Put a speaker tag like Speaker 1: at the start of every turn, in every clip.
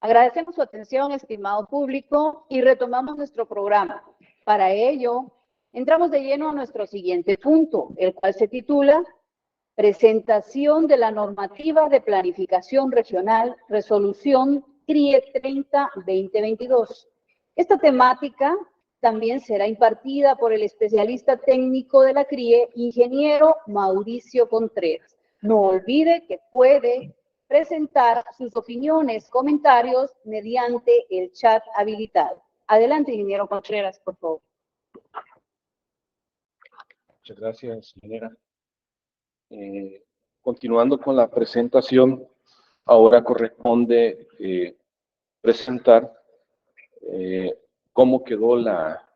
Speaker 1: Agradecemos su atención, estimado público, y retomamos nuestro programa. Para ello, entramos de lleno a nuestro siguiente punto, el cual se titula Presentación de la normativa de planificación regional, resolución CRIE 30-2022. Esta temática también será impartida por el especialista técnico de la CRIE, ingeniero Mauricio Contreras. No olvide que puede presentar sus opiniones, comentarios mediante el chat habilitado. Adelante, ingeniero Contreras, por favor.
Speaker 2: Muchas gracias, ingeniera. Continuando con la presentación, ahora corresponde presentar cómo quedó la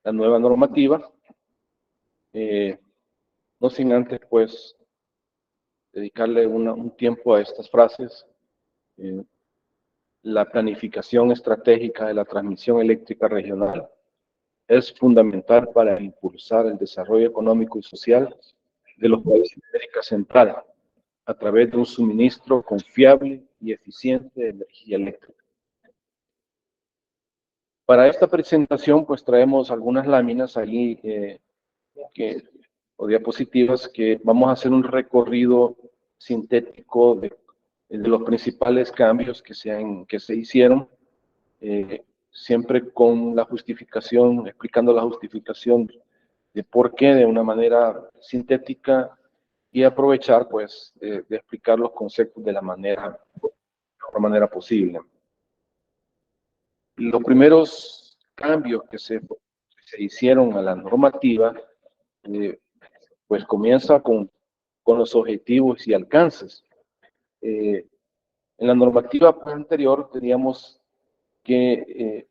Speaker 2: nueva normativa. No sin antes, pues, dedicarle un tiempo a estas frases. La planificación estratégica de la transmisión eléctrica regional es fundamental para impulsar el desarrollo económico y social de los países de América Central a través de un suministro confiable y eficiente de energía eléctrica. Para esta presentación, pues traemos algunas láminas ahí o diapositivas que vamos a hacer un recorrido sintético de los principales cambios que se hicieron, siempre con la justificación, explicando la justificación de por qué de una manera sintética y aprovechar pues de explicar los conceptos de la mejor manera posible. Los primeros cambios que se hicieron a la normativa pues comienza con los objetivos y alcances. En la normativa anterior teníamos que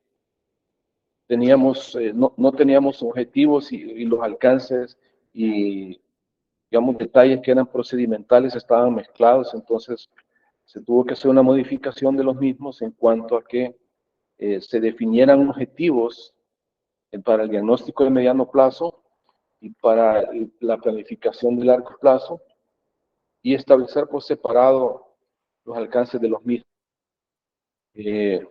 Speaker 2: no teníamos objetivos y los alcances y, digamos, detalles que eran procedimentales estaban mezclados, entonces se tuvo que hacer una modificación de los mismos en cuanto a que se definieran objetivos para el diagnóstico de mediano plazo y para la planificación de largo plazo y establecer por separado los alcances de los mismos. Y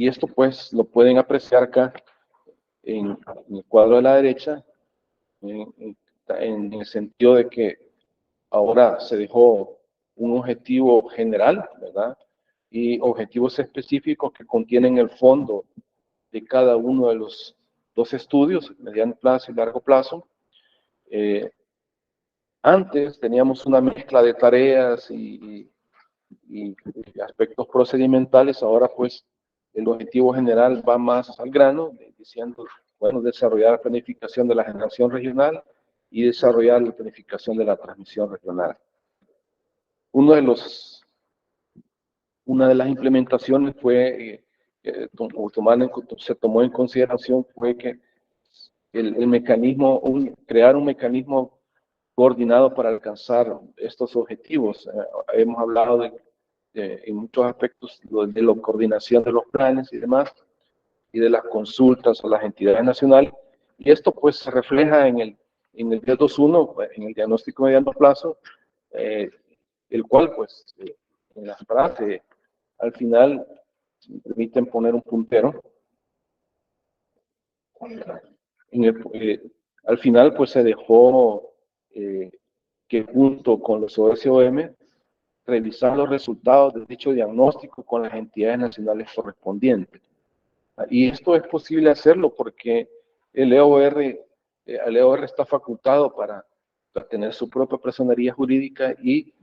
Speaker 2: esto pues lo pueden apreciar acá en el cuadro de la derecha, en el sentido de que ahora se dejó un objetivo general, ¿verdad? Y objetivos específicos que contienen el fondo de cada uno de los dos estudios, mediano plazo y largo plazo. Antes teníamos una mezcla de tareas y aspectos procedimentales, ahora pues el objetivo general va más al grano, diciendo, bueno, desarrollar la planificación de la generación regional y desarrollar la planificación de la transmisión regional. Una de las implementaciones fue, se tomó en consideración fue que el mecanismo, crear un mecanismo coordinado para alcanzar estos objetivos. Hemos hablado en muchos aspectos de la coordinación de los planes y demás, y de las consultas a las entidades nacionales, y esto pues se refleja en el 1021, en el diagnóstico mediano plazo, el cual pues en la frase al final, si me permiten poner un puntero, al final pues se dejó que junto con los OSOM revisar los resultados de dicho diagnóstico con las entidades nacionales correspondientes. Y esto es posible hacerlo porque el EOR está facultado para tener su propia personería jurídica y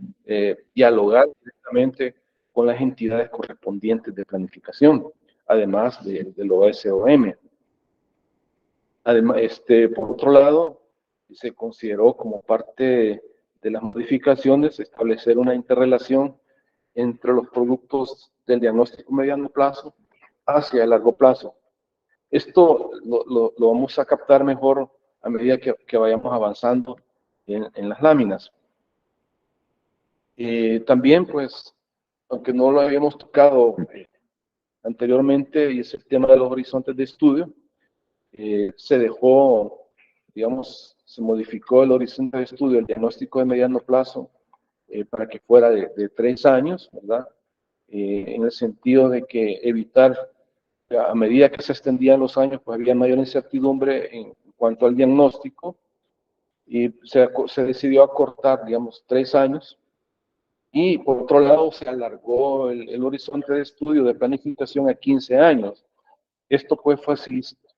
Speaker 2: dialogar directamente con las entidades correspondientes de planificación, además del OSOM. Además, por otro lado, se consideró como parte de las modificaciones establecer una interrelación entre los productos del diagnóstico mediano plazo hacia el largo plazo. Esto lo vamos a captar mejor a medida que vayamos avanzando en las láminas. También, pues, aunque no lo habíamos tocado anteriormente, y es el tema de los horizontes de estudio, se dejó, digamos, se modificó el horizonte de estudio, el diagnóstico de mediano plazo, para que fuera de 3 años, ¿verdad? en el sentido de que evitar, a medida que se extendían los años, pues había mayor incertidumbre en cuanto al diagnóstico, y se decidió acortar, digamos, 3 años, y por otro lado se alargó el horizonte de estudio de planificación a 15 años. Esto pues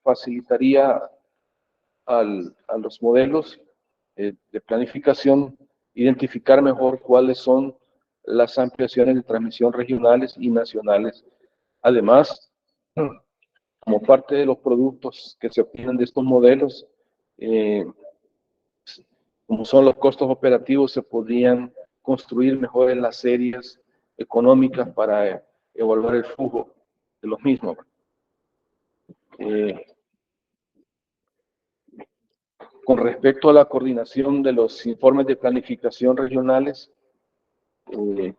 Speaker 2: facilitaría a los modelos de planificación identificar mejor cuáles son las ampliaciones de transmisión regionales y nacionales. Además, como parte de los productos que se obtienen de estos modelos, eh, como son los costos operativos, se podrían construir mejor en las series económicas para evaluar el flujo de los mismos. Eh, con respecto a la coordinación de los informes de planificación regionales, eh,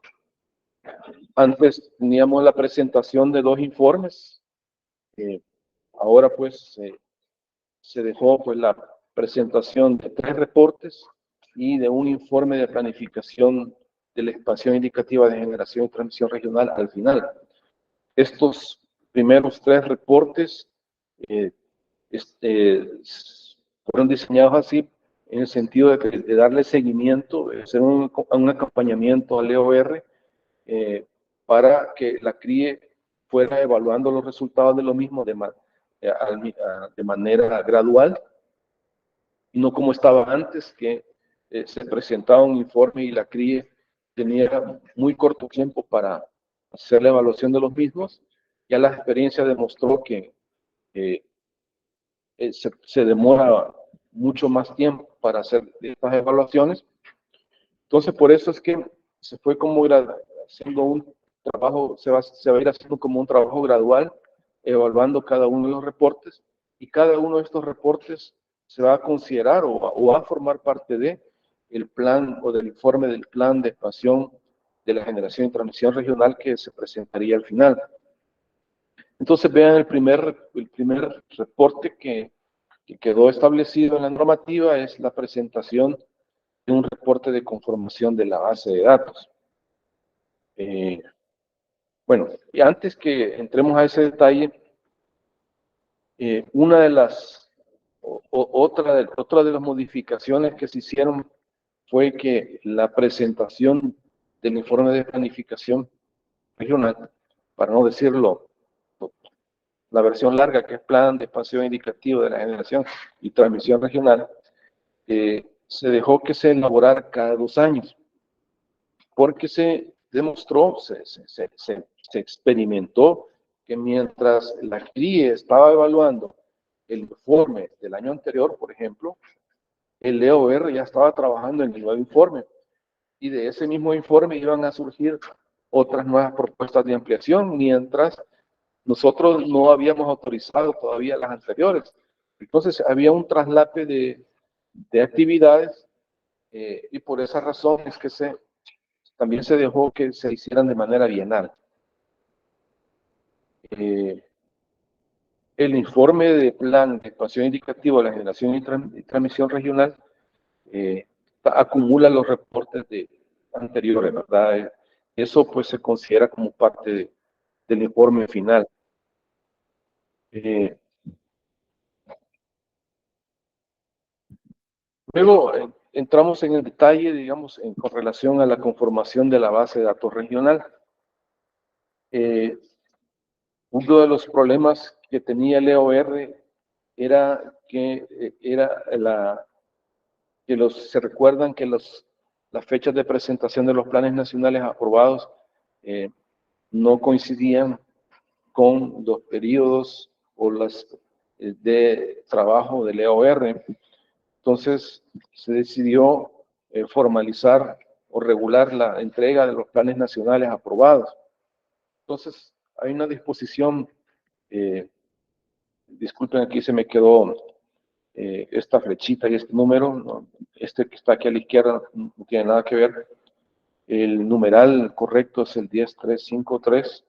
Speaker 2: antes teníamos la presentación de 2 informes, ahora pues se dejó pues la presentación de 3 reportes y de un informe de planificación de la expansión indicativa de generación y transmisión regional al final. Estos primeros 3 reportes eh, fueron diseñados así en el sentido de darle seguimiento, de hacer un acompañamiento al EOR para que la CRIE fuera evaluando los resultados de lo mismo de manera gradual, y no como estaba antes, que se presentaba un informe y la CRIE tenía muy corto tiempo para hacer la evaluación de los mismos. Ya la experiencia demostró que se demora mucho más tiempo para hacer estas evaluaciones. Entonces, por eso es que se fue como haciendo un trabajo, se va a ir haciendo como un trabajo gradual, evaluando cada uno de los reportes, y cada uno de estos reportes se va a considerar o va a formar parte de el plan o del informe del plan de expansión de la generación y transmisión regional que se presentaría al final. Entonces vean el primer reporte que quedó establecido en la normativa, es la presentación de un reporte de conformación de la base de datos. Bueno, y antes que entremos a ese detalle, una de las, otra de las modificaciones que se hicieron fue que la presentación del informe de planificación regional, para no decirlo, la versión larga, que es plan de expansión indicativo de la generación y transmisión regional, se dejó que se elaborara cada 2 años, porque se demostró, se experimentó que mientras la CRIE estaba evaluando el informe del año anterior, por ejemplo, el EOR ya estaba trabajando en el nuevo informe, y de ese mismo informe iban a surgir otras nuevas propuestas de ampliación, mientras nosotros no habíamos autorizado todavía las anteriores. Entonces había un traslape de actividades, y por esa razón es que también se dejó que se hicieran de manera bienal. El informe de plan de expansión indicativo de la generación y transmisión regional acumula los reportes anteriores, ¿verdad? Eso pues se considera como parte del informe final. Luego entramos en el detalle, digamos, con relación a la conformación de la base de datos regional. Uno de los problemas que tenía el EOR era que se recuerdan que las fechas de presentación de los planes nacionales aprobados no coincidían con los periodos o las de trabajo del EOR. Entonces se decidió formalizar o regular la entrega de los planes nacionales aprobados. Entonces hay una disposición, disculpen, aquí se me quedó esta flechita y este número, ¿no? Este que está aquí a la izquierda no tiene nada que ver. El numeral correcto es el 10353,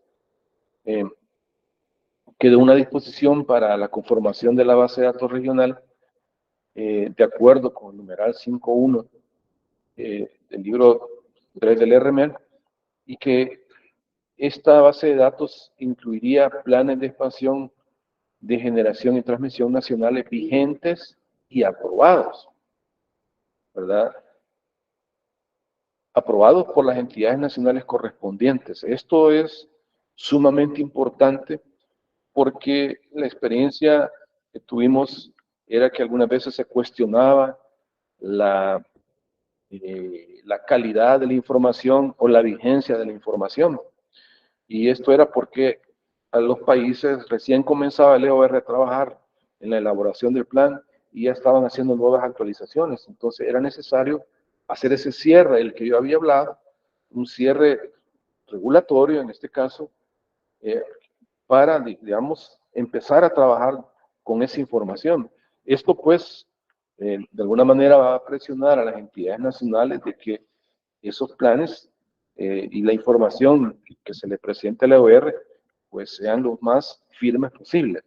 Speaker 2: que de una disposición para la conformación de la base de datos regional, de acuerdo con el numeral 51 del libro 3 del RML, y que esta base de datos incluiría planes de expansión de generación y transmisión nacionales vigentes y aprobados, ¿verdad? Aprobados por las entidades nacionales correspondientes. Esto es sumamente importante porque la experiencia que tuvimos era que algunas veces se cuestionaba la calidad de la información o la vigencia de la información. Y esto era porque a los países recién comenzaba el EOR a trabajar en la elaboración del plan y ya estaban haciendo nuevas actualizaciones. Entonces era necesario hacer ese cierre, el que yo había hablado, un cierre regulatorio en este caso, para, digamos, empezar a trabajar con esa información. Esto pues, de alguna manera va a presionar a las entidades nacionales de que esos planes y la información que se le presente a la OR pues sean los más firmes posibles.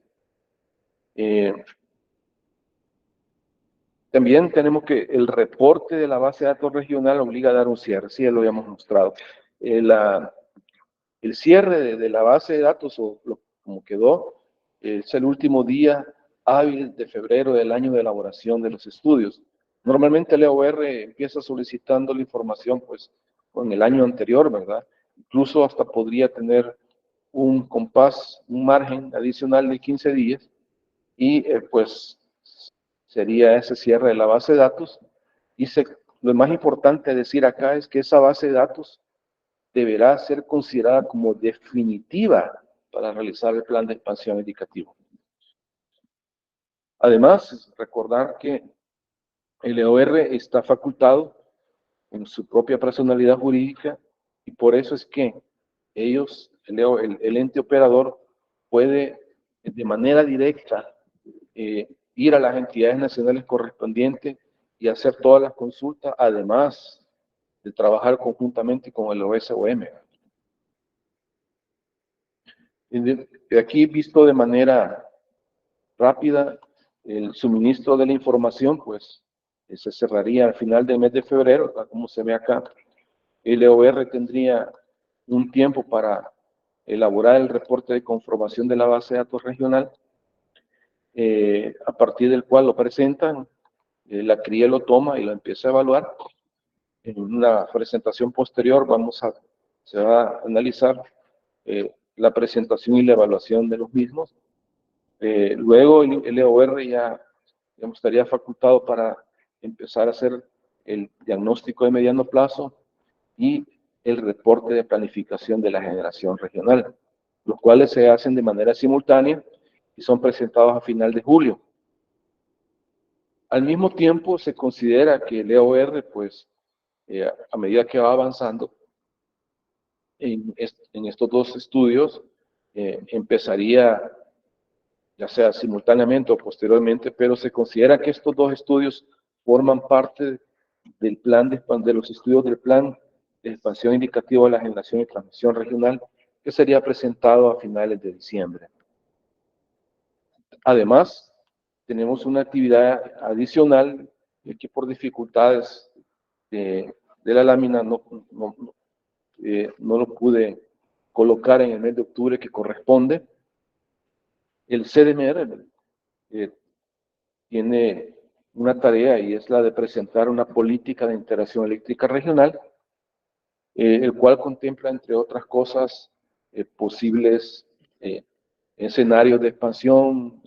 Speaker 2: También tenemos que el reporte de la base de datos regional obliga a dar un cierre, sí, ya lo habíamos mostrado. El cierre de la base de datos, como quedó, es el último día hábil de febrero del año de elaboración de los estudios. Normalmente el EOR empieza solicitando la información pues en el año anterior, ¿verdad? Incluso hasta podría tener un compás, un margen adicional de 15 días y pues sería ese cierre de la base de datos. Y lo más importante decir acá es que esa base de datos deberá ser considerada como definitiva para realizar el plan de expansión indicativo. Además, recordar que el EOR está facultado en su propia personalidad jurídica y por eso es que ellos, el ente operador, puede de manera directa ir a las entidades nacionales correspondientes y hacer todas las consultas, además de trabajar conjuntamente con el OSOM. De aquí visto de manera rápida, el suministro de la información, pues se cerraría al final del mes de febrero, como se ve acá. El EOR tendría un tiempo para elaborar el reporte de conformación de la base de datos regional, a partir del cual lo presentan, la CRIE lo toma y lo empieza a evaluar. En una presentación posterior se va a analizar la presentación y la evaluación de los mismos. Luego el EOR ya estaría facultado para empezar a hacer el diagnóstico de mediano plazo y el reporte de planificación de la generación regional, los cuales se hacen de manera simultánea y son presentados a final de julio. Al mismo tiempo se considera que el EOR, pues, a medida que va avanzando en estos dos estudios, empezaría ya sea simultáneamente o posteriormente, pero se considera que estos dos estudios forman parte del plan de los estudios del plan de expansión indicativa de la generación y transmisión regional, que sería presentado a finales de diciembre. Además, tenemos una actividad adicional que por dificultades de la lámina no lo pude colocar en el mes de octubre que corresponde. El CDMR tiene una tarea y es la de presentar una política de integración eléctrica regional, el cual contempla, entre otras cosas, posibles escenarios de expansión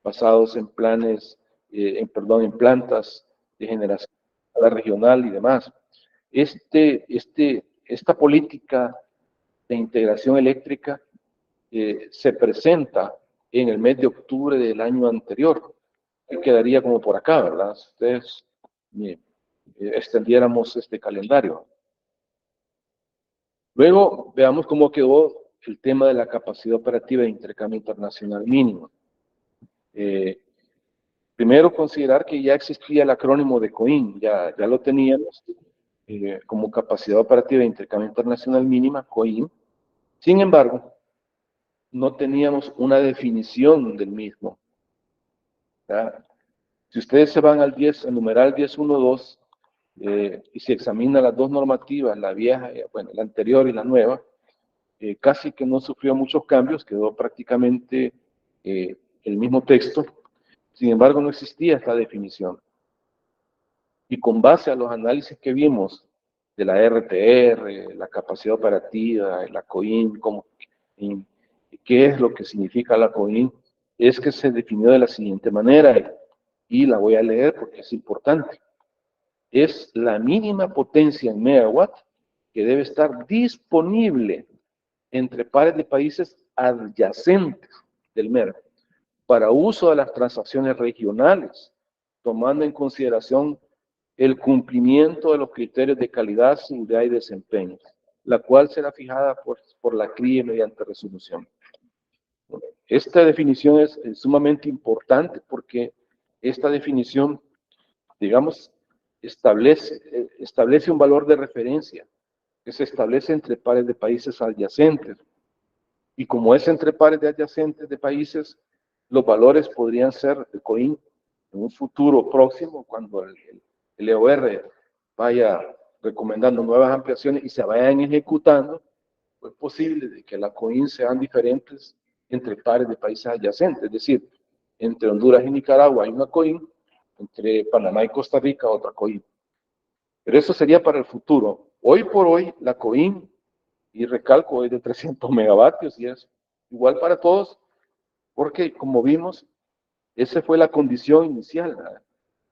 Speaker 2: basados en planes, en plantas de generación regional y demás. Esta política de integración eléctrica se presenta en el mes de octubre del año anterior, que quedaría como por acá, ¿verdad? Si ustedes extendiéramos este calendario. Luego, veamos cómo quedó el tema de la capacidad operativa de intercambio internacional mínimo. Primero, considerar que ya existía el acrónimo de COIN, ya lo teníamos como capacidad operativa de intercambio internacional mínima, COIN. Sin embargo, no teníamos una definición del mismo. ¿Verdad? Si ustedes se van al numeral 10.1.2 y se examinan las dos normativas, la vieja, bueno, la anterior y la nueva, casi que no sufrió muchos cambios, quedó prácticamente el mismo texto. Sin embargo, no existía esta definición. Y con base a los análisis que vimos de la RTR, la capacidad operativa, la COIN, qué es lo que significa la COIN, es que se definió de la siguiente manera, y la voy a leer porque es importante. Es la mínima potencia en megawatt que debe estar disponible entre pares de países adyacentes del MER para uso de las transacciones regionales, tomando en consideración el cumplimiento de los criterios de calidad, seguridad y desempeño, la cual será fijada por la CRIE mediante resolución. Esta definición es sumamente importante porque esta definición, digamos, establece un valor de referencia que se establece entre pares de países adyacentes. Y como es entre pares de adyacentes de países, los valores podrían ser de COIN en un futuro próximo, cuando el EOR vaya recomendando nuevas ampliaciones y se vayan ejecutando, es posible de que la COIN sean diferentes entre pares de países adyacentes. Es decir, entre Honduras y Nicaragua hay una COIN, entre Panamá y Costa Rica otra COIN. Pero eso sería para el futuro. Hoy por hoy, la COIN, y recalco, es de 300 megavatios y es igual para todos, porque como vimos, esa fue la condición inicial.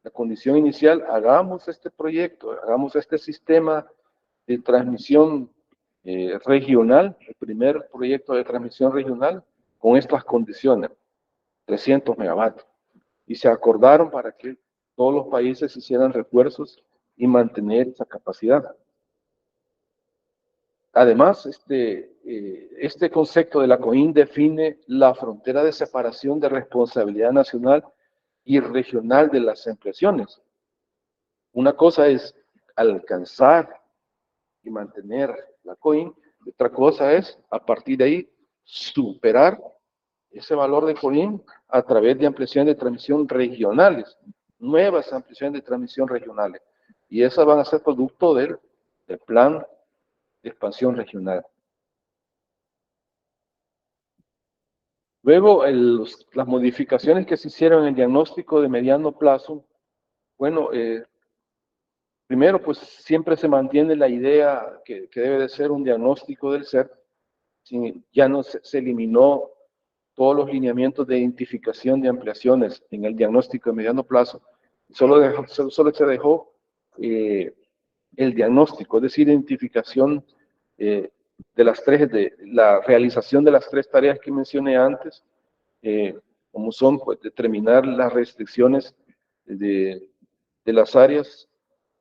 Speaker 2: La condición inicial, hagamos este proyecto, hagamos este sistema de transmisión regional, el primer proyecto de transmisión regional, con estas condiciones, 300 megavatios. Y se acordaron para que todos los países hicieran refuerzos y mantener esa capacidad. Además, este concepto de la COIN define la frontera de separación de responsabilidad nacional y regional de las ampliaciones. Una cosa es alcanzar y mantener la COIN, otra cosa es, a partir de ahí, superar ese valor de COIN a través de ampliaciones de transmisión regionales, nuevas ampliaciones de transmisión regionales. Y esas van a ser producto del plan de expansión regional. Luego, las modificaciones que se hicieron en el diagnóstico de mediano plazo, bueno, primero, pues siempre se mantiene la idea que debe de ser un diagnóstico del SER. Ya no se eliminó todos los lineamientos de identificación de ampliaciones en el diagnóstico de mediano plazo. Solo se dejó el diagnóstico, es decir, identificación de la realización de las tres tareas que mencioné antes, como son, pues, determinar las restricciones de las áreas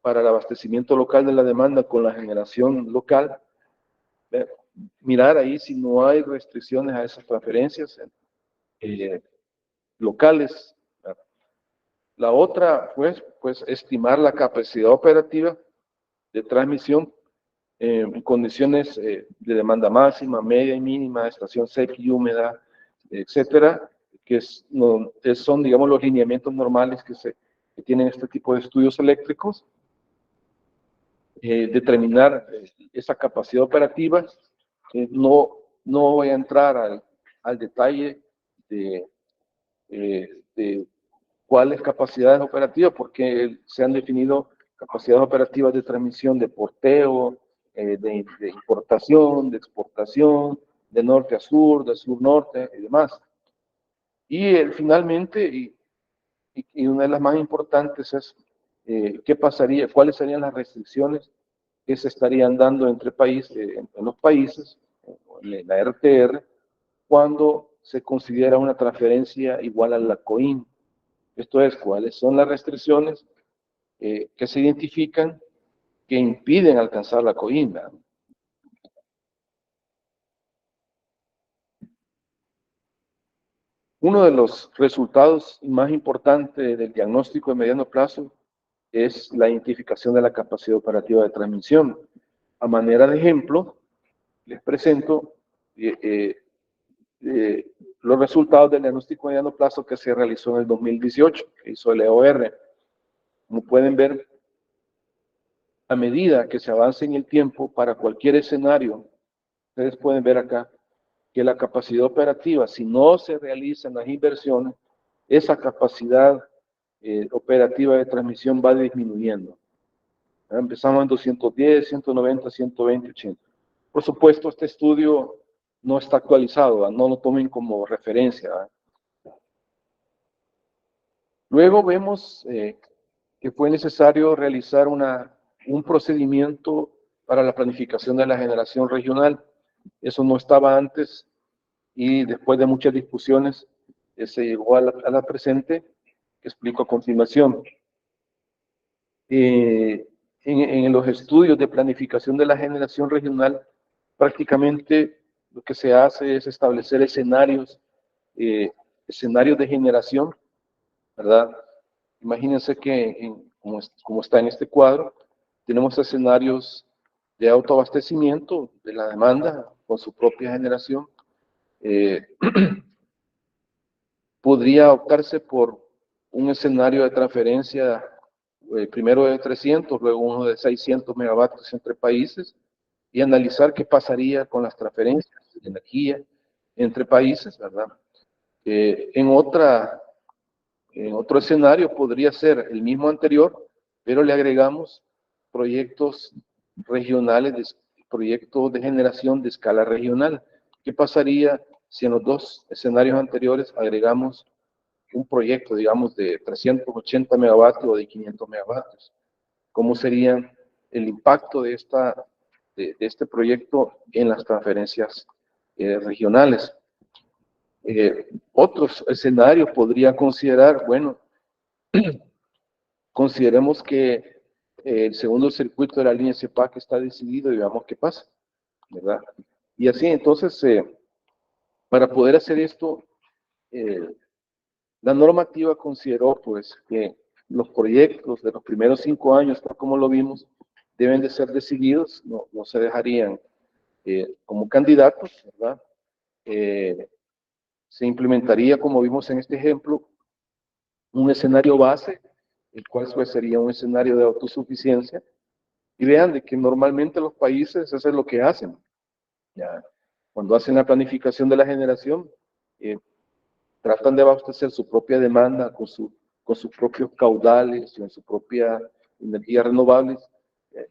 Speaker 2: para el abastecimiento local de la demanda con la generación local, mirar ahí si no hay restricciones a esas transferencias locales. La otra, pues estimar la capacidad operativa de transmisión en condiciones de demanda máxima, media y mínima, estación seca y húmeda, etcétera, que son, digamos, los lineamientos normales que tienen este tipo de estudios eléctricos. Determinar esa capacidad operativa. No voy a entrar al detalle de cuáles capacidades operativas, porque se han definido capacidades operativas de transmisión de porteo, de importación, de exportación, de norte a sur, de sur-norte y demás. Y finalmente, y una de las más importantes es qué pasaría, cuáles serían las restricciones que se estarían dando entre en los países, en la RTR, cuando se considera una transferencia igual a la COIN. Esto es, cuáles son las restricciones que se identifican que impiden alcanzar la COIN. Uno de los resultados más importantes del diagnóstico de mediano plazo es la identificación de la capacidad operativa de transmisión. A manera de ejemplo, les presento los resultados del diagnóstico de mediano plazo que se realizó en el 2018, que hizo el EOR. Como pueden ver, a medida que se avance en el tiempo, para cualquier escenario ustedes pueden ver acá que la capacidad operativa, si no se realizan las inversiones, esa capacidad operativa de transmisión va disminuyendo. Empezamos en 210, 190, 120, 80. Por supuesto, este estudio no está actualizado, ¿verdad? No lo tomen como referencia, ¿verdad? Luego vemos que fue necesario realizar un procedimiento para la planificación de la generación regional. Eso no estaba antes y después de muchas discusiones se llegó a la presente, que explico a continuación. En los estudios de planificación de la generación regional, prácticamente lo que se hace es establecer escenarios de generación, ¿verdad? Imagínense que, como está en este cuadro, tenemos escenarios de autoabastecimiento de la demanda con su propia generación. Podría optarse por un escenario de transferencia, primero de 300, luego uno de 600 megavatios entre países, y analizar qué pasaría con las transferencias de energía entre países, ¿verdad? En otro escenario podría ser el mismo anterior, pero le agregamos proyectos regionales, proyectos de generación de escala regional. ¿Qué pasaría si en los dos escenarios anteriores agregamos un proyecto, digamos, de 380 megavatios o de 500 megavatios? ¿Cómo sería el impacto de este proyecto en las transferencias regionales? Otros escenarios podría considerar, bueno, consideremos que el segundo circuito de la línea CEPAC está decidido y veamos qué pasa, ¿verdad? Y así, entonces, para poder hacer esto, la normativa consideró, pues, que los proyectos de los primeros 5 años, tal como lo vimos, deben de ser decididos, no se dejarían como candidatos, ¿verdad? Se implementaría, como vimos en este ejemplo, un escenario base, el cual pues, sería un escenario de autosuficiencia, y vean de que normalmente los países eso es lo que hacen. Ya, cuando hacen la planificación de la generación, tratan de abastecer su propia demanda con sus propios caudales, con su propia energía renovables,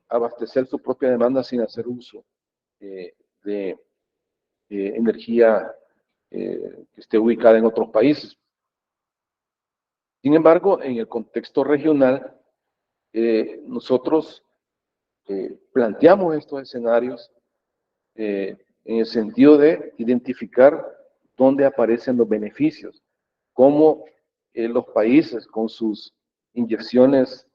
Speaker 2: abastecer su propia demanda sin hacer uso de energía que esté ubicada en otros países. Sin embargo, en el contexto regional, nosotros planteamos estos escenarios en el sentido de identificar dónde aparecen los beneficios, cómo los países con sus inyecciones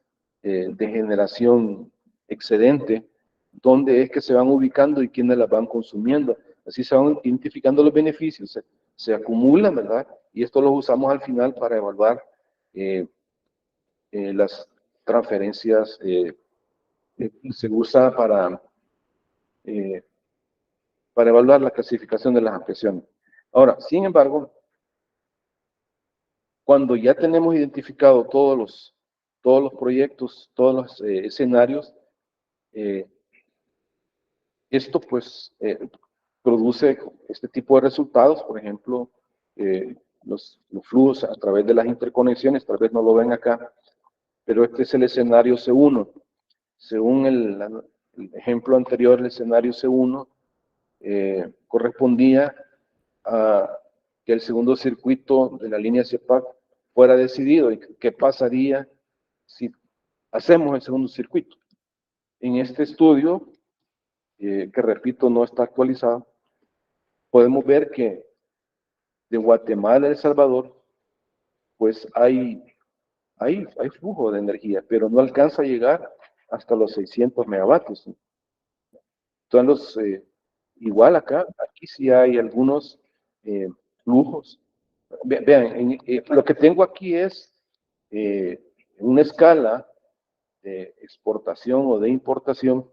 Speaker 2: de generación excedente, dónde es que se van ubicando y quiénes las van consumiendo. Así se van identificando los beneficios, se acumulan, ¿verdad? Y esto lo usamos al final para evaluar las transferencias, se usa para evaluar la clasificación de las ampliaciones. Ahora, sin embargo, cuando ya tenemos identificado todos los proyectos, todos los escenarios, esto pues produce este tipo de resultados, por ejemplo, los flujos a través de las interconexiones, tal vez no lo ven acá, pero este es el escenario C1. Según el ejemplo anterior, el escenario C1 correspondía a que el segundo circuito de la línea CEPAC fuera decidido y qué pasaría si hacemos el segundo circuito. En este estudio, que repito no está actualizado, podemos ver que de Guatemala a El Salvador, pues hay flujo de energía, pero no alcanza a llegar hasta los 600 megavatios. Entonces, igual acá, aquí sí hay algunos flujos. Vean, lo que tengo aquí es una escala de exportación o de importación,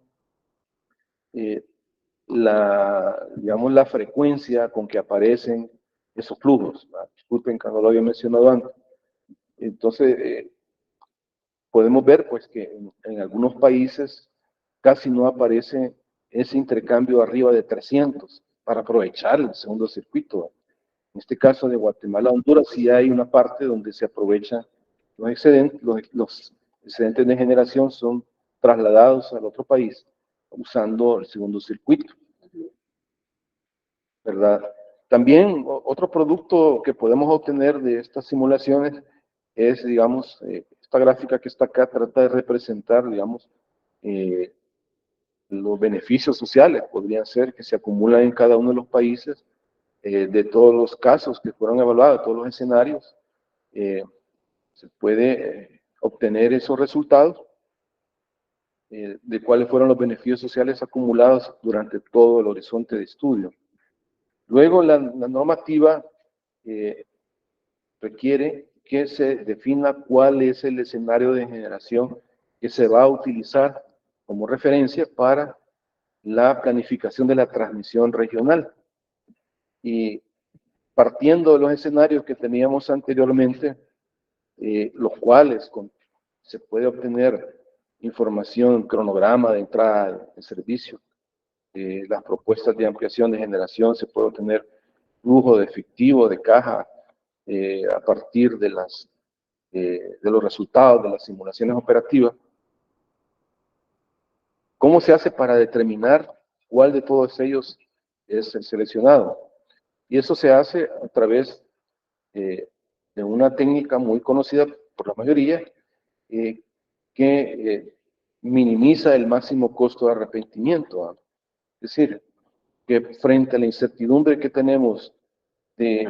Speaker 2: digamos, la frecuencia con que aparecen esos flujos. Disculpen que no lo había mencionado antes. Entonces, podemos ver pues que en algunos países casi no aparece ese intercambio arriba de 300 para aprovechar el segundo circuito. En este caso de Guatemala a Honduras sí hay una parte donde se aprovecha los excedentes, los excedentes de generación son trasladados al otro país usando el segundo circuito, ¿verdad? También otro producto que podemos obtener de estas simulaciones es, digamos, esta gráfica que está acá trata de representar, digamos, los beneficios sociales, podrían ser, que se acumulan en cada uno de los países, de todos los casos que fueron evaluados, todos los escenarios, se puede obtener esos resultados de cuáles fueron los beneficios sociales acumulados durante todo el horizonte de estudio. Luego, la normativa requiere que se defina cuál es el escenario de generación que se va a utilizar como referencia para la planificación de la transmisión regional. Y partiendo de los escenarios que teníamos anteriormente, los cuales se puede obtener información, cronograma de entrada en servicio, las propuestas de ampliación de generación, se puede obtener flujo de efectivo de caja a partir de los resultados de las simulaciones operativas. ¿Cómo se hace para determinar cuál de todos ellos es el seleccionado? Y eso se hace a través de una técnica muy conocida por la mayoría, que minimiza el máximo costo de arrepentimiento. Es decir, que frente a la incertidumbre que tenemos de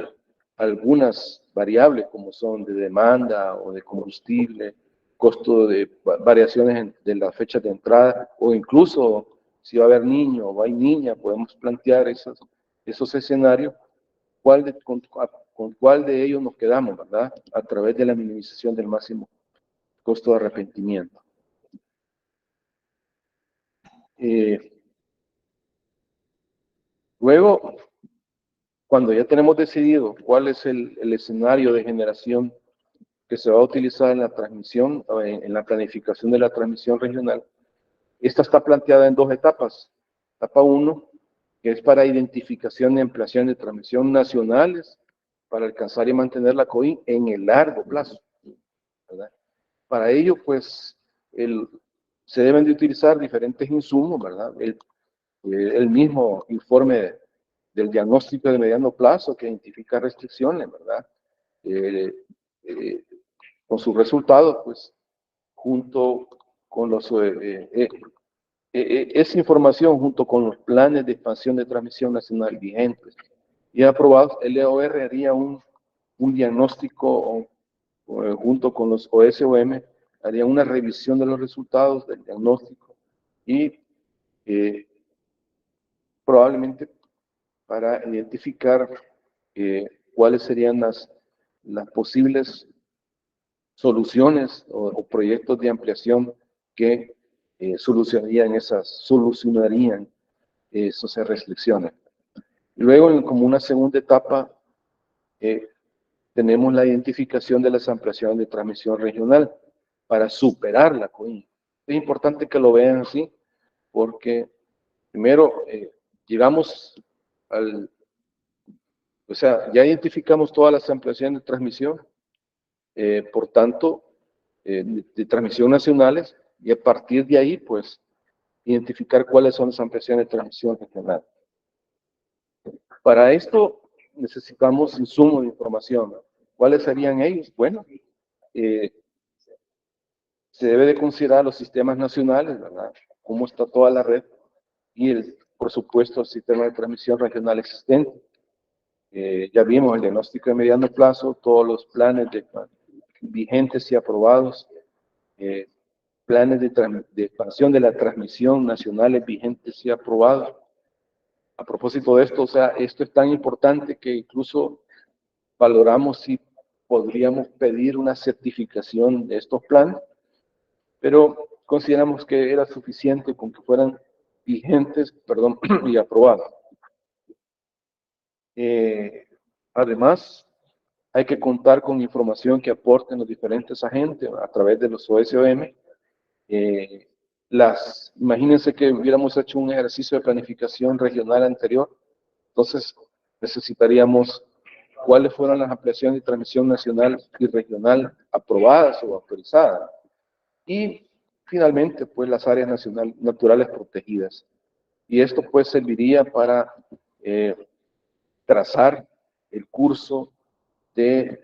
Speaker 2: algunas variables como son de demanda o de combustible, costo de variaciones de las fechas de entrada, o incluso si va a haber niño o hay niña, podemos plantear esos escenarios, con cuál de ellos nos quedamos, ¿verdad? A través de la minimización del máximo costo de arrepentimiento. Luego, cuando ya tenemos decidido cuál es el escenario de generación que se va a utilizar en la transmisión, en la planificación de la transmisión regional, esta está planteada en dos etapas. Etapa 1, que es para identificación y ampliación de transmisión nacionales para alcanzar y mantener la COI en el largo plazo, ¿verdad? Para ello, pues, se deben de utilizar diferentes insumos, ¿verdad? El mismo informe del diagnóstico de mediano plazo que identifica restricciones, ¿verdad? Con sus resultados, pues, junto con esa información, junto con los planes de expansión de transmisión nacional vigentes y aprobados, el EOR haría un diagnóstico junto con los OSOM, haría una revisión de los resultados del diagnóstico y probablemente para identificar cuáles serían las posibles soluciones o proyectos de ampliación que solucionarían esas restricciones. Luego, como una segunda etapa, tenemos la identificación de las ampliaciones de transmisión regional para superar la COI. Es importante que lo vean así, porque primero llegamos o sea, ya identificamos todas las ampliaciones de transmisión, por tanto, de transmisión nacionales, y a partir de ahí, pues, identificar cuáles son las ampliaciones de transmisión regional. Para esto necesitamos insumos de información. ¿Cuáles serían ellos? Bueno, se debe de considerar los sistemas nacionales, ¿verdad? Cómo está toda la red y, por supuesto, el sistema de transmisión regional existente. Ya vimos el diagnóstico de mediano plazo, todos los planes vigentes y aprobados, planes de expansión de la transmisión nacionales vigentes y aprobados. A propósito de esto, o sea, esto es tan importante que incluso valoramos si podríamos pedir una certificación de estos planes, pero consideramos que era suficiente con que fueran vigentes, perdón, y aprobados. Además, hay que contar con información que aporten los diferentes agentes a través de los OSOM, Imagínense que hubiéramos hecho un ejercicio de planificación regional anterior, entonces necesitaríamos cuáles fueron las ampliaciones de transmisión nacional y regional aprobadas o autorizadas. Y finalmente, pues las áreas naturales protegidas. Y esto pues serviría para trazar el curso de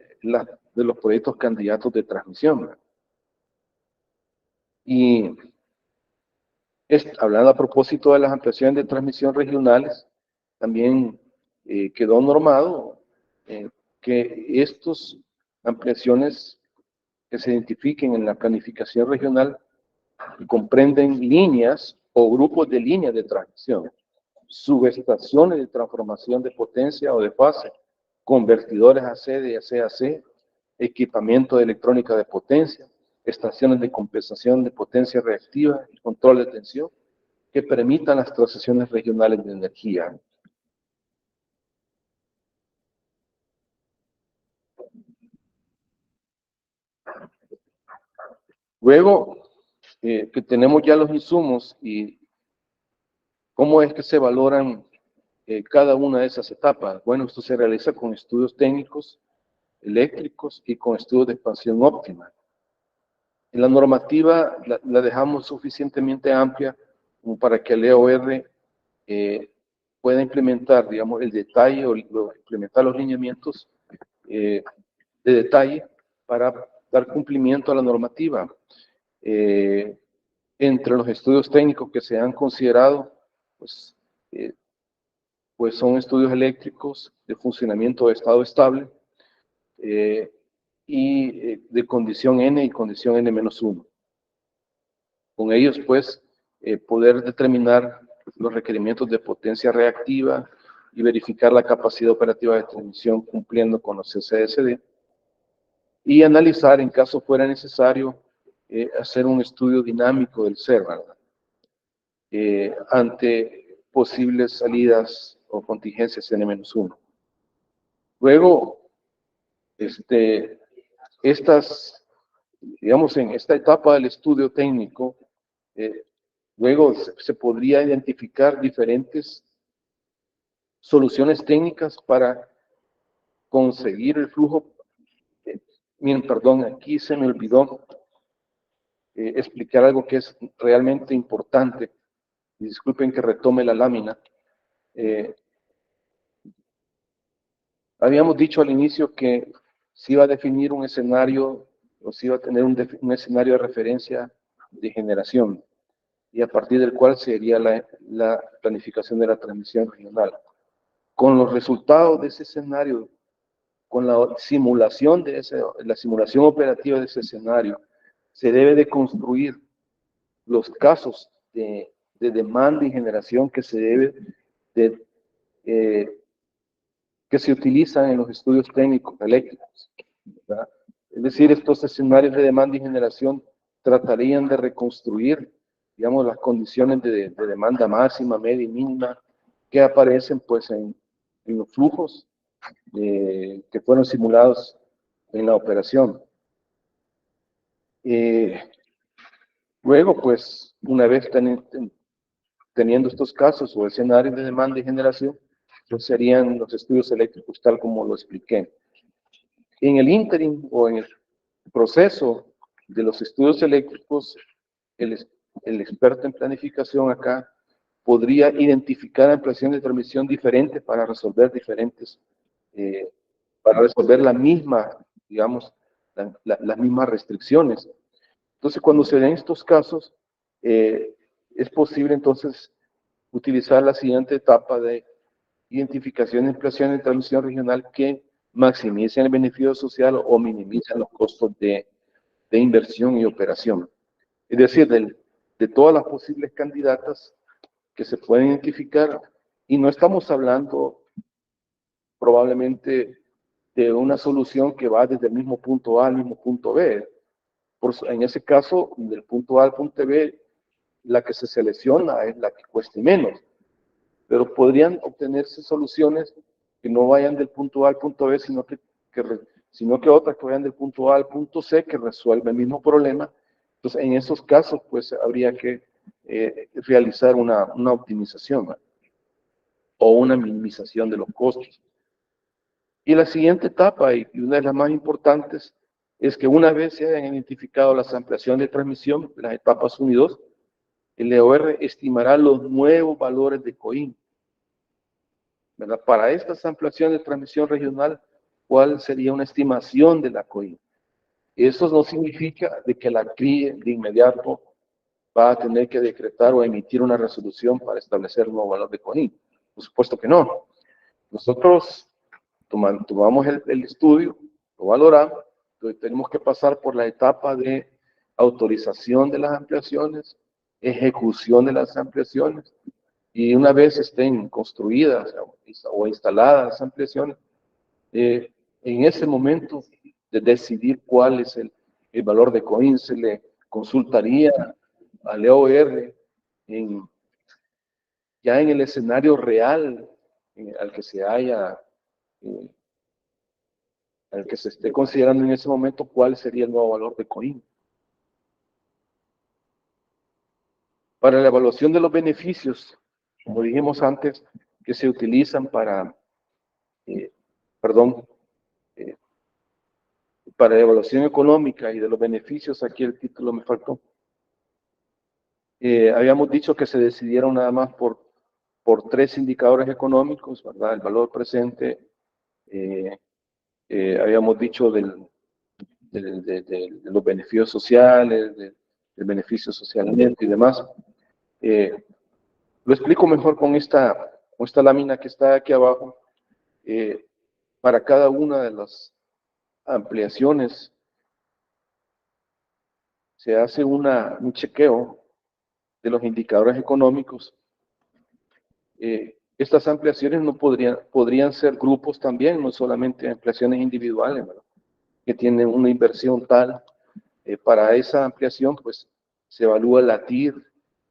Speaker 2: los proyectos candidatos de transmisión. Y hablando a propósito de las ampliaciones de transmisión regionales, también quedó normado que estas ampliaciones que se identifiquen en la planificación regional comprenden líneas o grupos de líneas de transmisión, subestaciones de transformación de potencia o de fase, convertidores AC y AC, equipamiento de electrónica de potencia, estaciones de compensación de potencia reactiva y control de tensión que permitan las transacciones regionales de energía. Luego que tenemos ya los insumos y cómo es que se valoran cada una de esas etapas. Bueno, esto se realiza con estudios técnicos, eléctricos y con estudios de expansión óptima. En la normativa la dejamos suficientemente amplia como para que el EOR pueda implementar, digamos, el detalle o implementar los lineamientos de detalle para dar cumplimiento a la normativa. Entre los estudios técnicos que se han considerado, pues son estudios eléctricos de funcionamiento de estado estable y de condición N y condición N-1. Con ellos, pues, poder determinar los requerimientos de potencia reactiva y verificar la capacidad operativa de transmisión cumpliendo con los CCSD y analizar, en caso fuera necesario, hacer un estudio dinámico del SER, ¿verdad? Ante posibles salidas o contingencias N-1. Luego, digamos, en esta etapa del estudio técnico, luego se podría identificar diferentes soluciones técnicas para conseguir el flujo. Miren, perdón, aquí se me olvidó explicar algo que es realmente importante. Disculpen que retome la lámina. Habíamos dicho al inicio que se iba a definir un escenario, o se iba a tener un escenario de referencia de generación, y a partir del cual sería la planificación de la transmisión regional. Con los resultados de ese escenario, con la simulación la simulación operativa de ese escenario, se debe de construir los casos de demanda y generación que se debe de que se utilizan en los estudios técnicos eléctricos, ¿verdad? Es decir, estos escenarios de demanda y generación tratarían de reconstruir, digamos, las condiciones de demanda máxima, media y mínima que aparecen pues en los flujos que fueron simulados en la operación. Luego, pues, una vez teniendo estos casos o escenarios de demanda y generación, pues serían los estudios eléctricos tal como lo expliqué. En el ínterin o en el proceso de los estudios eléctricos, el experto en planificación acá podría identificar ampliaciones de transmisión diferentes para resolver para resolver la misma, digamos, las mismas restricciones. Entonces, cuando se den estos casos, es posible entonces utilizar la siguiente etapa de identificación de ampliación de transmisión regional que maximicen el beneficio social o minimicen los costos de inversión y operación. Es decir, de todas las posibles candidatas que se pueden identificar, y no estamos hablando probablemente de una solución que va desde el mismo punto A al mismo punto B. En ese caso, del punto A al punto B, la que se selecciona es la que cueste menos, pero podrían obtenerse soluciones que no vayan del punto A al punto B, sino que otras que vayan del punto A al punto C, que resuelven el mismo problema. Entonces, en esos casos, pues habría que realizar una optimización, ¿verdad? O una minimización de los costos. Y la siguiente etapa, y una de las más importantes, es que una vez se hayan identificado las ampliaciones de transmisión, las etapas 1 y 2, el EOR estimará los nuevos valores de COIN, ¿verdad? Para estas ampliaciones de transmisión regional, ¿cuál sería una estimación de la COIN? Eso no significa de que la CRIE de inmediato va a tener que decretar o emitir una resolución para establecer un nuevo valor de COIN. Por supuesto que no. Nosotros tomamos el estudio, lo valoramos, entonces tenemos que pasar por la etapa de autorización de las ampliaciones, ejecución de las ampliaciones, y una vez estén construidas o instaladas las ampliaciones, en ese momento de decidir cuál es el valor de COIN, se le consultaría al EOR ya en el escenario real al que se haya, al que se esté considerando en ese momento cuál sería el nuevo valor de COIN. Para la evaluación de los beneficios, como dijimos antes, que se utilizan para, para la evaluación económica y de los beneficios, aquí el título me faltó. Habíamos dicho que se decidieron nada más por 3 indicadores económicos, ¿verdad? El valor presente, habíamos dicho de los beneficios sociales, del beneficio social neto y demás. Lo explico mejor con esta lámina que está aquí abajo. Para cada una de las ampliaciones se hace un chequeo de los indicadores económicos. Estas ampliaciones no podrían ser grupos también, no solamente ampliaciones individuales, ¿verdad? Que tienen una inversión tal. Para esa ampliación, pues, se evalúa la TIR,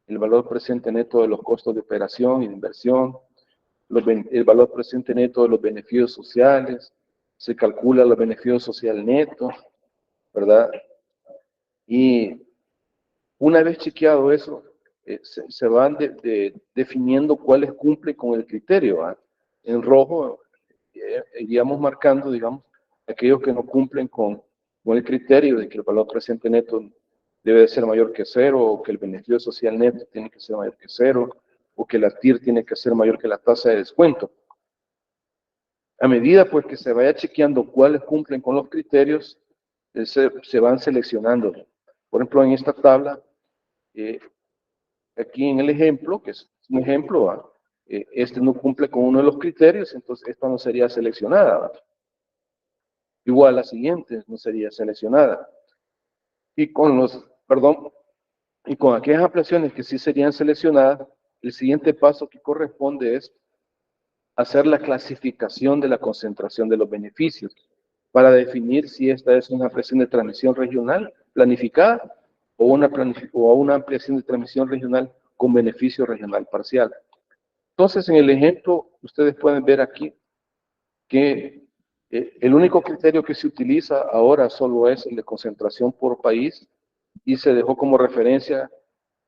Speaker 2: el valor presente neto de los costos de operación y de inversión, el valor presente neto de los beneficios sociales, se calcula los beneficios social netos, ¿verdad? Y una vez chequeado eso, se van definiendo cuáles cumplen con el criterio, ¿verdad? En rojo iríamos marcando, digamos, aquellos que no cumplen con el criterio de que el valor presente neto debe de ser mayor que 0, o que el beneficio social neto tiene que ser mayor que 0, o que la TIR tiene que ser mayor que la tasa de descuento. A medida pues que se vaya chequeando cuáles cumplen con los criterios, se van seleccionando. Por ejemplo, en esta tabla, aquí en el ejemplo, que es un ejemplo, este no cumple con uno de los criterios, entonces esta no sería seleccionada, ¿verdad? Igual la siguiente no sería seleccionada. Y con aquellas ampliaciones que sí serían seleccionadas, el siguiente paso que corresponde es hacer la clasificación de la concentración de los beneficios para definir si esta es una ampliación de transmisión regional planificada o una ampliación de transmisión regional con beneficio regional parcial. Entonces, en el ejemplo, ustedes pueden ver aquí que el único criterio que se utiliza ahora solo es el de concentración por país, y se dejó como referencia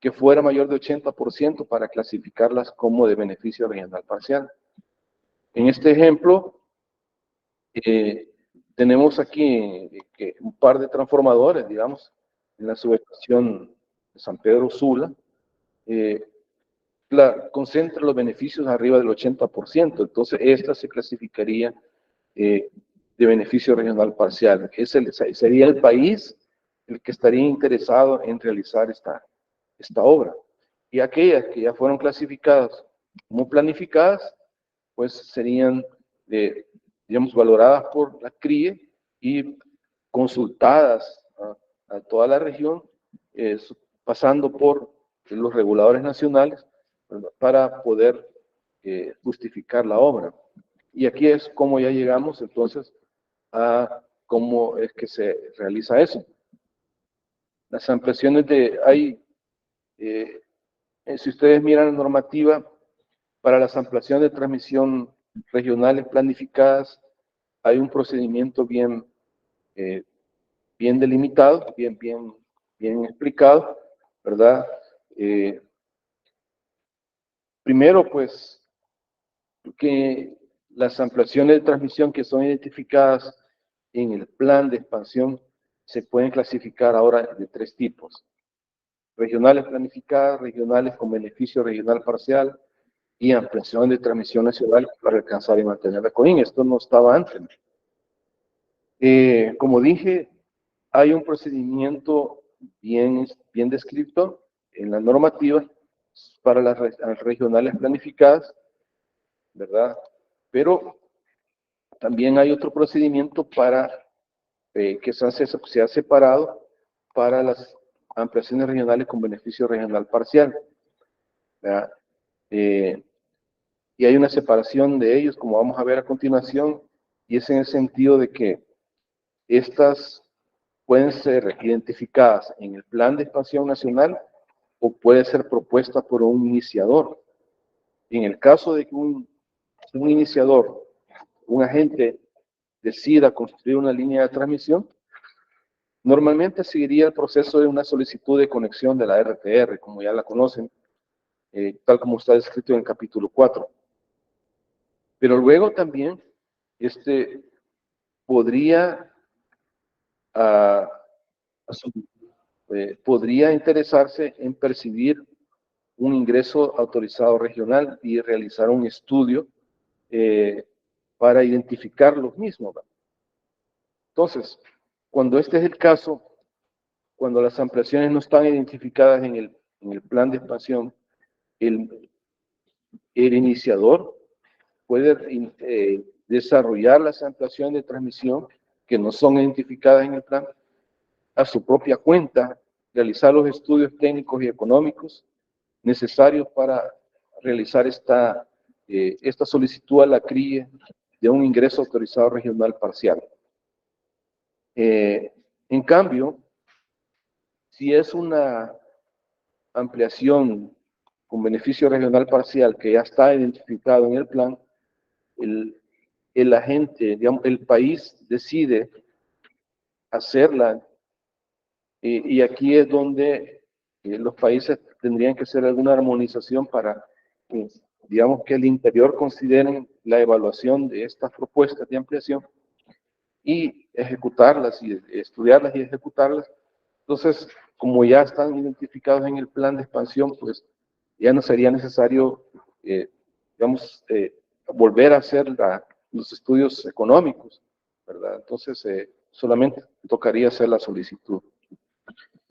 Speaker 2: que fuera mayor de 80% para clasificarlas como de beneficio regional parcial. En este ejemplo, tenemos aquí un par de transformadores, digamos, en la subestación de San Pedro Sula, concentra los beneficios arriba del 80%, entonces esta se clasificaría de beneficio regional parcial. Sería el país el que estaría interesado en realizar esta obra. Y aquellas que ya fueron clasificadas como planificadas, pues serían, digamos, valoradas por la CRIE y consultadas a toda la región, pasando por los reguladores nacionales, ¿verdad?, para poder justificar la obra. Y aquí es como ya llegamos entonces a cómo es que se realiza eso. Las ampliaciones si ustedes miran la normativa, para las ampliaciones de transmisión regionales planificadas, hay un procedimiento bien delimitado, bien explicado, ¿verdad? Primero, pues, que las ampliaciones de transmisión que son identificadas en el plan de expansión se pueden clasificar ahora de 3 tipos: regionales planificadas, regionales con beneficio regional parcial y ampliación de transmisión nacional para alcanzar y mantener la COIN. Esto no estaba antes. Como dije, hay un procedimiento bien descrito en la normativa para las regionales planificadas, ¿verdad? Pero también hay otro procedimiento para que se ha separado para las ampliaciones regionales con beneficio regional parcial, ¿verdad? Y hay una separación de ellos, como vamos a ver a continuación, y es en el sentido de que estas pueden ser identificadas en el plan de expansión nacional o puede ser propuesta por un iniciador. En el caso de que un iniciador, un agente, decida construir una línea de transmisión, normalmente seguiría el proceso de una solicitud de conexión de la RTR, como ya la conocen, tal como está descrito en el capítulo 4. Pero luego también podría, podría interesarse en percibir un ingreso autorizado regional y realizar un estudio para identificar los mismos. Entonces, cuando este es el caso, cuando las ampliaciones no están identificadas en el plan de expansión, el iniciador puede desarrollar las ampliaciones de transmisión que no son identificadas en el plan a su propia cuenta, realizar los estudios técnicos y económicos necesarios para realizar esta solicitud a la CRIE de un ingreso autorizado regional parcial. En cambio, si es una ampliación con beneficio regional parcial que ya está identificado en el plan, el agente, digamos, el país decide hacerla, y aquí es donde los países tendrían que hacer alguna armonización para, digamos, que el interior consideren la evaluación de estas propuestas de ampliación y ejecutarlas, y estudiarlas y ejecutarlas. Entonces, como ya están identificados en el plan de expansión, pues ya no sería necesario, digamos, volver a hacer los estudios económicos, ¿verdad? Entonces, solamente tocaría hacer la solicitud.